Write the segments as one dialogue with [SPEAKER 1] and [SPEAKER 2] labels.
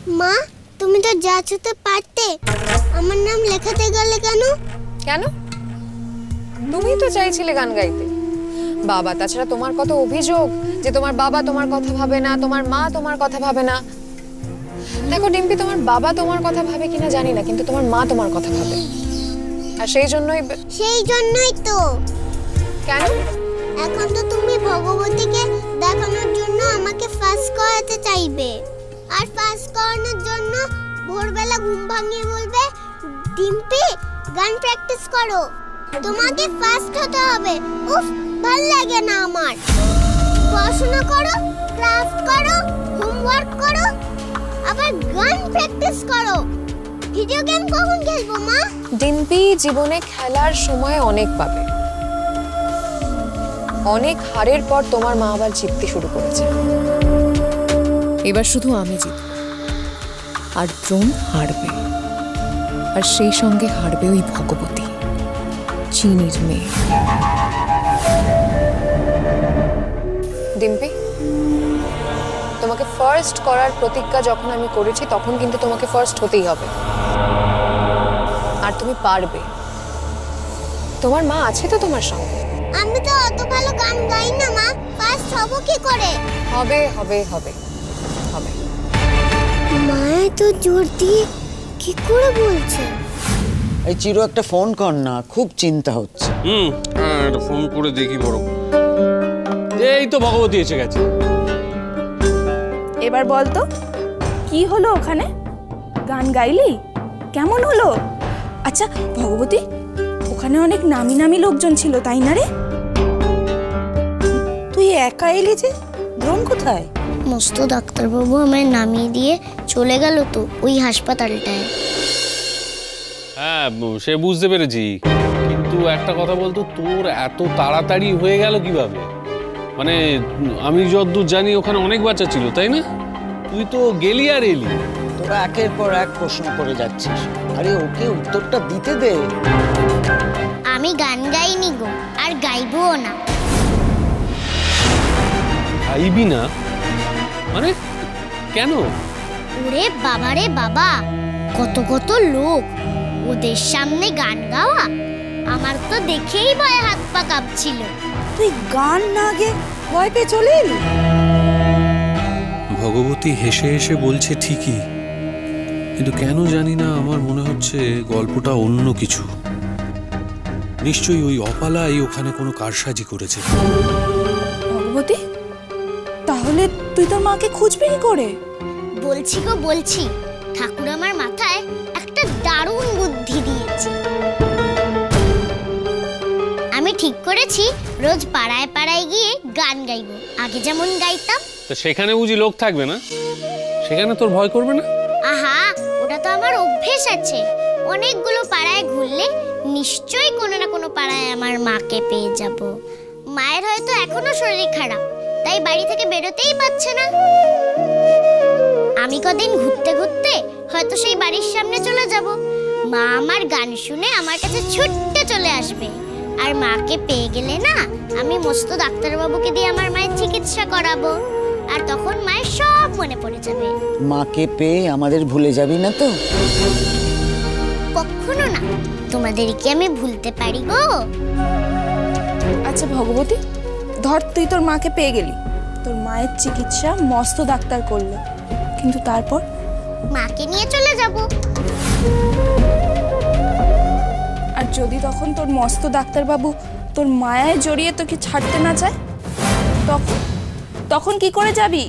[SPEAKER 1] মা তুমি তো যা ছুতে পারতে, আমার নাম লেখাতে গেলে কেন?
[SPEAKER 2] কেন? তুমি তো চাইছিলে গান গাইতে বাবা। তাছাড়া তোমার কত অভিযোগ যে তোমার বাবা তোমার কথা ভাবে না, তোমার মা তোমার কথা ভাবে না। দেখো ডিম্পি, তোমার বাবা তোমার কথা ভাবে কিনা জানি না, কিন্তু তোমার মা তোমার কথা ভাবে। আর সেই জন্যই তো। কেন?
[SPEAKER 1] এখন তো তুমি ভগবতীকে দেখানোর জন্য আমাকে ফার্স্ট করাতে চাইবে, আর ফার্স্ট করানোর জন্য ভোরবেলা ঘুম ভাঙিয়ে বলবে ডিম্পি গান প্র্যাকটিস করো, তোমাকে ফার্স্ট হতে হবে। উফ, ভালো লাগে না আমার। পড়াশোনা করো, ক্রাফট করো, হোমওয়ার্ক করো, আবার গান প্র্যাকটিস করো। ভিডিও গেম কখন খেলবো মা?
[SPEAKER 2] ডিম্পি জীবনে খেলার সময় অনেক পাবে। অনেক হারের পর তোমার মা আবার জিততে শুরু করেছে। এবার শুধু আমি জিতব, আর দ্রোণ হারবে। আর সেই সঙ্গে হারবে ওই ভগবতী, চিনির মেয়ে। ডিম্পি, তোমাকে ফার্স্ট করার প্রতিজ্ঞা যখন আমি করেছি তখন কিন্তু তোমাকে ফার্স্ট হতেই হবে। আর তুমি পারবে। তোমার মা আছে তো তোমার সঙ্গে।
[SPEAKER 1] আমি তো অত ভালো গান গাই না মা, ফার্স্ট হব কি করে?
[SPEAKER 2] হবে হবে হবে হবে।
[SPEAKER 1] মা তো জোর দিয়ে কি করে বলছে?
[SPEAKER 3] এই চিরু একটা ফোন কর না, খুব চিন্তা হচ্ছে।
[SPEAKER 4] হ্যাঁ, একটা ফোন করে দেখি বড়। এই তো ভগবতী এসে গেছে।
[SPEAKER 5] এবার বল তো কি হলো ওখানে? গান গাইলি? কেমন হলো? আচ্ছা ভগবতী, ওখানে অনেক নামি নামি লোকজন ছিল তাই না রে?
[SPEAKER 6] তুই একা এলি যে? দ্রোণ কোথায়?
[SPEAKER 1] মস্ত ডাক্তারবাবু আমায় নামিয়ে দিয়ে চলে গেল তো ওই হাসপাতালটায়।
[SPEAKER 4] হ্যাঁ, সে বুঝতে পেরেছি, কিন্তু একটা কথা বলতো, তোর এত তাড়াতাড়ি হয়ে গেল কিভাবে? মানে আমি যতদূর জানি ওখানে অনেক বাচ্চা ছিল, তাই না? তুই তো গেলি আর এলি।
[SPEAKER 3] তোরা একের পর এক প্রশ্ন করে যাচ্ছিস, আরে ওকে উত্তরটা দিতে দে।
[SPEAKER 1] আমি গান গাইনি গো, আর গাইবও না।
[SPEAKER 4] গাইবি না মানে? কেন?
[SPEAKER 1] ওরে বাবা রে বাবা, কত কত লোক, ওদের সামনে গান গাওয়া আমার তো দেখেই ভয়ে হাত পা কাঁপছিল।
[SPEAKER 6] তুই গান না গে ভয় পেয়ে চলে এলি?
[SPEAKER 7] ভগবতী হেসে হেসে বলছে ঠিকই, কিন্তু কেন জানি না আমার মনে হচ্ছে গল্পটা অন্য কিছু। নিশ্চয়ই ওই অপালাই ওখানে কোনো কারসাজি করেছে।
[SPEAKER 5] ভগবতী, তাহলে তুই তোর মাকে খুঁজবি কি করে?
[SPEAKER 1] বলছি গো বলছি, ঠাকুর আমার মাথায় একটা দারুণ বুদ্ধি দিয়েছে। আমি ঠিক করেছি রোজ পাড়ায় পাড়ায় গিয়ে গান গাইবো, আগে যেমন গাইতাম।
[SPEAKER 4] তো সেখানে বুঝি লোক থাকবে না? সেখানে তোর ভয় করবে না?
[SPEAKER 1] আহা, ওটা তো আমার অভ্যেস আছে। অনেকগুলো পাড়ায় ঘুরলে নিশ্চয়ই কোনো না কোনো পাড়ায় আমার মাকে পেয়ে যাব। মায়ের হয়তো এখনো শরীর খারাপ, তাই বাড়ি থেকে বেরোতেই পারছে না। আমি কদিন ঘুরতে ঘুরতে হয়তো সেই বাড়ির সামনে চলে যাব। মা আমার গান শুনে আমার কাছে ছুটতে চলে আসবে। আর মাকে পেয়ে গেলে না, আমি মস্ত ডাক্তারবাবুকে দিয়ে আমার মায়ের চিকিৎসা করাবো। আর তখন মায়ের সব মনে পড়ে যাবে।
[SPEAKER 3] মাকে পেয়ে আমাদের ভুলে যাবি না তো?
[SPEAKER 1] কখনো না, তোমাদের কি আমি ভুলতে পারি গো?
[SPEAKER 5] আচ্ছা ভগবতী, ধর তুই তোর মাকে পেয়ে গেলি, তোর মায়ের চিকিৎসা মস্ত ডাক্তার করলো, কিন্তু তারপর?
[SPEAKER 1] মাকে নিয়ে চলে যাব।
[SPEAKER 5] আর যদি তখন তোর মস্ত ডাক্তারবাবু তোর মায়ায় জড়িয়ে তোকে ছাড়তে না চায়, তখন কি করে যাবি?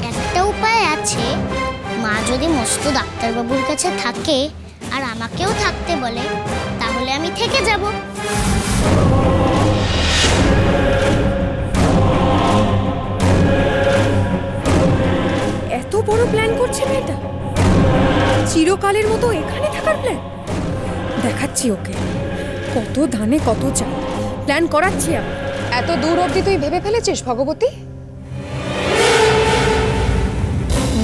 [SPEAKER 1] একটা উপায় আছে। মা যদি মস্ত ডাক্তারবাবুর কাছে থাকে আর আমাকেও থাকতে বলে, তাহলে আমি থেকে যাব।
[SPEAKER 8] এত বড় প্ল্যান করছে মেয়েটা, চিরকালের মতো এখানে থাকার প্ল্যান। দেখাচ্ছি ওকে কত ধানে কত চাল, প্ল্যান করাচ্ছি।
[SPEAKER 2] এত দূর অবধি তুই ভেবে ফেলেছিস ভগবতী?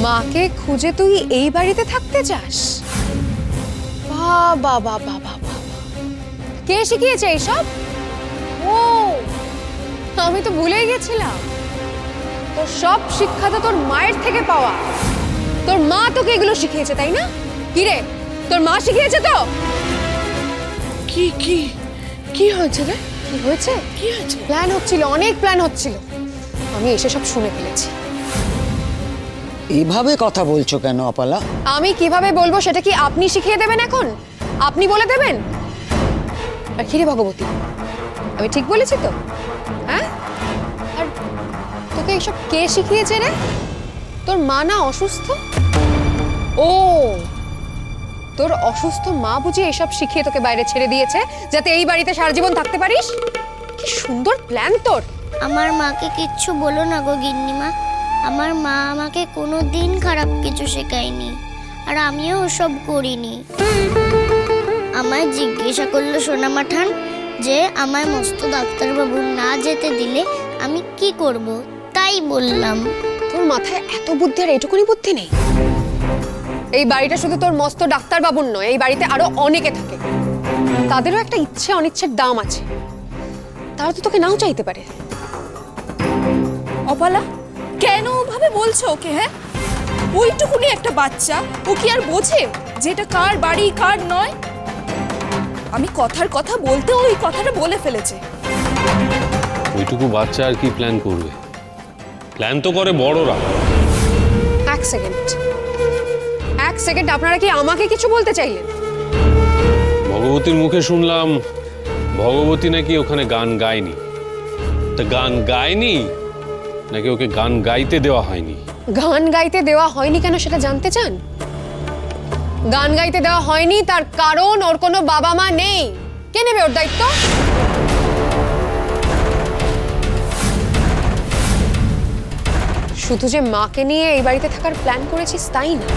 [SPEAKER 2] মাকে খুঁজে তুই এই বাড়িতে থাকতে চাস? বাবা বাবা বাবা, কে শিখিয়েছে এইসব? ও আমি তো ভুলেই গেছিলাম, তোর সব শিক্ষা তো তোর মায়ের থেকে পাওয়া। তোর মা তোকে এগুলো শিখিয়েছে, তাই না? কি রে, তোর মা শিখিয়েছে তো?
[SPEAKER 6] কি কি কি হয়েছে রে?
[SPEAKER 2] কি হয়েছে?
[SPEAKER 6] কি হয়েছে?
[SPEAKER 2] প্ল্যান হচ্ছিল, অনেক প্ল্যান হচ্ছিল, আমি এসে সব শুনে ফেলেছি।
[SPEAKER 3] এভাবে কথা বলছো কেন অপালা?
[SPEAKER 2] আমি কিভাবে বলবো সেটা কি আপনি শিখিয়ে দেবেন এখন? আপনি বলে দেবেন? আর কি রে ভগবতী, আমি ঠিক বলেছি তো? হ্যাঁ? আর তোকে এইসব কে শিখিয়েছে রে? তোর মা না অসুস্থ? ও, তোর অসুস্থ মা বুঝি এসব শিখিয়ে তোকে বাইরে ছেড়ে দিয়েছে যাতে এই বাড়িতে সারা জীবন থাকতে পারিস? কি সুন্দর প্ল্যান তোর।
[SPEAKER 1] আমার মাকে কিচ্ছু বলো না গো গিন্নিমা, আমার মা আমাকে কোনোদিন খারাপ কিছু শেখায়নি, আর আমিও ওসব করিনি। আমায় জিজ্ঞাসা করলো সোনামাঠান যে আমায় মস্ত ডাক্তারবাবু না যেতে দিলে আমি কি করব, তাই বললাম।
[SPEAKER 2] তোর মাথায় এত বুদ্ধি আর এটুকুনি বুদ্ধি নেই? এই বাড়িটা শুধু তোর মস্ত ডাক্তারবাবুর নয়, এই বাড়িতে আরো অনেকে থাকে, তাদেরও একটা ইচ্ছে অনিচ্ছের দাম আছে, তারা তো তোকে নাও চাইতে পারে।
[SPEAKER 5] অপালা, কেন ওভাবে বলছো ওকে? হ্যাঁ, ওইটুকুনি একটা বাচ্চা, ও কি আর বোঝে যেটা কার বাড়ি কার নয়? আমি কথার কথা বলতে ওই কথাটা বলে ফেলেছে।
[SPEAKER 4] ওইটুকু বাচ্চা আর কি প্ল্যান করবে? প্ল্যান তো করে বড়রা।
[SPEAKER 2] এক সেকেন্ড, আপনারা কি আমাকে কিছু বলতে চাইলেন?
[SPEAKER 4] ভগবতীর মুখে শুনলাম ভগবতী নাকি ওখানে গান গায়নি। তা গান গায়নি নাকি ওকে গান গাইতে দেওয়া হয়নি?
[SPEAKER 2] গান গাইতে দেওয়া হয়নি কেন সেটা জানতে চান? গান গাইতে দেওয়া হয়নি তার কারণ ওর কোনো বাবা মা নেই। কে নেবে ওর দায়িত্ব? শুধু যে মাকে নিয়ে এই বাড়িতে থাকার প্ল্যান করেছিস তাই না,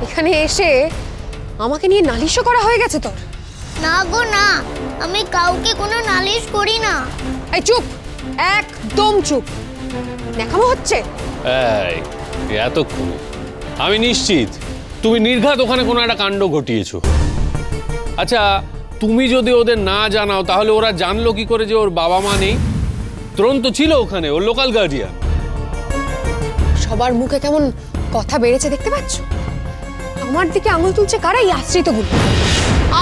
[SPEAKER 2] এখানে এসে আমাকে নিয়ে নালিশও করা হয়ে গেছে তোর।
[SPEAKER 1] না গো না, আমি কাউকে কোনো নালিশ করি না।
[SPEAKER 2] এই চুপ, একদম চুপ। দেখামো হচ্ছে
[SPEAKER 4] এতক্ষণে আমি নিশ্চিত তুমি নির্ঘাত ওখানে কোনো একটা কাণ্ড ঘটিয়েছো। আচ্ছা, তুমি যদি ওদের না জানাও তাহলে ওরা জানলো কি করে যে ওর বাবা মা নেই? তরুণ তো ছিল ওখানে, ওর লোকাল গার্ডিয়ান।
[SPEAKER 2] সবার মুখে কেমন কথা বেড়েছে দেখতে পাচ্ছ? আমার দিকে আঙুল তুলছে কারা? এই আশ্রিতগুলো।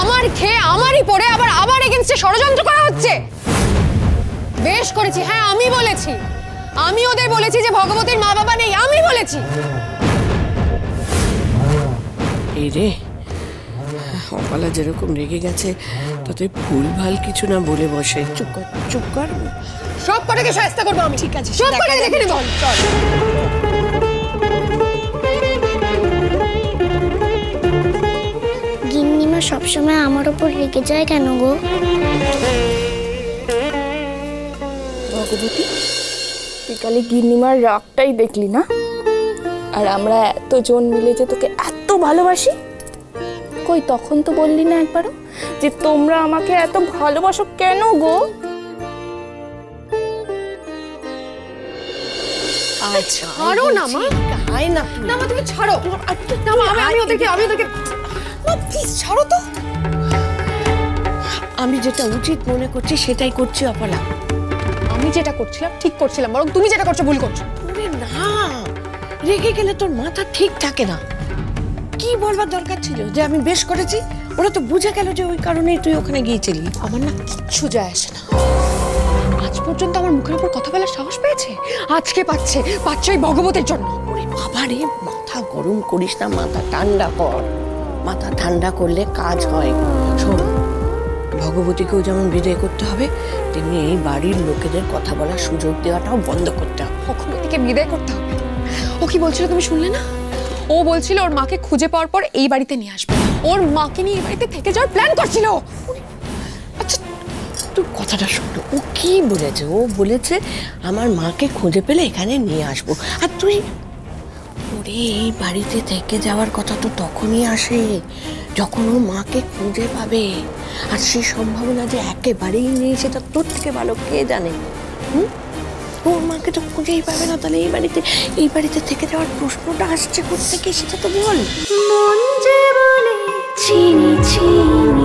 [SPEAKER 2] আমার খেয়ে আমারই পড়ে আবার এগেইনস্টে ষড়যন্ত্র করা হচ্ছে। বেশ করেছি, হ্যাঁ আমি বলেছি, আমি ওদের বলেছি যে ভগবতীর মা বাবা নেই, আমি বলেছি।
[SPEAKER 6] এই রে, অপালা যেরকম রেগে গেছে তাতে ভুলভাল কিছু না বলে বসে। চুপ কর, চুপ কর।
[SPEAKER 2] সব কটাকে শায়েস্তা করবো আমি। ঠিক আছে, সব কটাকে দেখে নেব। চল।
[SPEAKER 1] গিন্নিমা সবসময় আমার উপর রেগে যায় কেন গো?
[SPEAKER 5] ভগবতী, বিকালে গিন্নিমার রাগটাই দেখলি না? আর আমরা এতজন মিলে যে তোকে এত ভালোবাসি, কই তখন তো বললি না একবারও যে তোমরা আমাকে এত ভালোবাসো কেন গো?
[SPEAKER 2] ছাড়ো না মা,
[SPEAKER 6] হাই না
[SPEAKER 2] না মা, তুমি ছাড়ো না মা, আমি ওদেরকে মা প্লিজ ছাড়ো তো।
[SPEAKER 6] আমি যেটা উচিত মনে করছি সেটাই করছি অপালা।
[SPEAKER 2] আমি যেটা করছিলাম ঠিক করছিলাম, বরং তুমি যেটা করছো ভুল করছো।
[SPEAKER 6] আরে না, রেগে গেলে তোর মাথা ঠিক থাকে না। কি বলবার দরকার ছিল যে আমি বেশ করেছি? ওরা তো বুঝে গেল যে ওই কারণেই তুই ওখানে গিয়েছিলি।
[SPEAKER 2] আমার না কিচ্ছু যায় আসে না। আজ পর্যন্ত আমার মুখের উপর কথা বলার সাহস পেয়েছে, আজকে পাচ্ছে ওই ভগবতের জন্য।
[SPEAKER 6] ওরে বাবা রে, মাথা গরম করিস না, মাথা ঠান্ডা কর। মাথা ঠান্ডা করলে কাজ হয়। শোন, ভগবতীকেও যেমন বিদায় করতে হবে, তেমনি এই বাড়ির লোকেদের কথা বলার সুযোগ দেওয়াটাও বন্ধ করতে হবে।
[SPEAKER 2] ভগবতীকে বিদায় করতে হবে? ও কি বলছিল তুমি শুনলে না? ও বলছিল ওর মাকে খুঁজে পাওয়ার পর এই বাড়িতে নিয়ে আসবে, ওর মাকে নিয়ে এই বাড়িতে থেকে যাওয়ার প্ল্যান করছিল।
[SPEAKER 6] আচ্ছা, তোর কথাটা শোনো, ও কি বলেছে? ও বলেছে আমার মাকে খুঁজে পেলে এখানে নিয়ে আসবো। আর তুই, ওরে এই বাড়িতে থেকে যাওয়ার কথা তো তখনই আসে যখন ও মাকে খুঁজে পাবে। আর সেই সম্ভাবনা যে একেবারেই নেই সেটা তোর থেকে ভালো কে জানে? ওর মাকে তো খুঁজেই পাবে না, তাহলে এই বাড়িতে থেকে যাওয়ার প্রশ্নটা আসছে কোত্থেকে সেটা তো বল।
[SPEAKER 1] মন যে বলে চিনি চিনি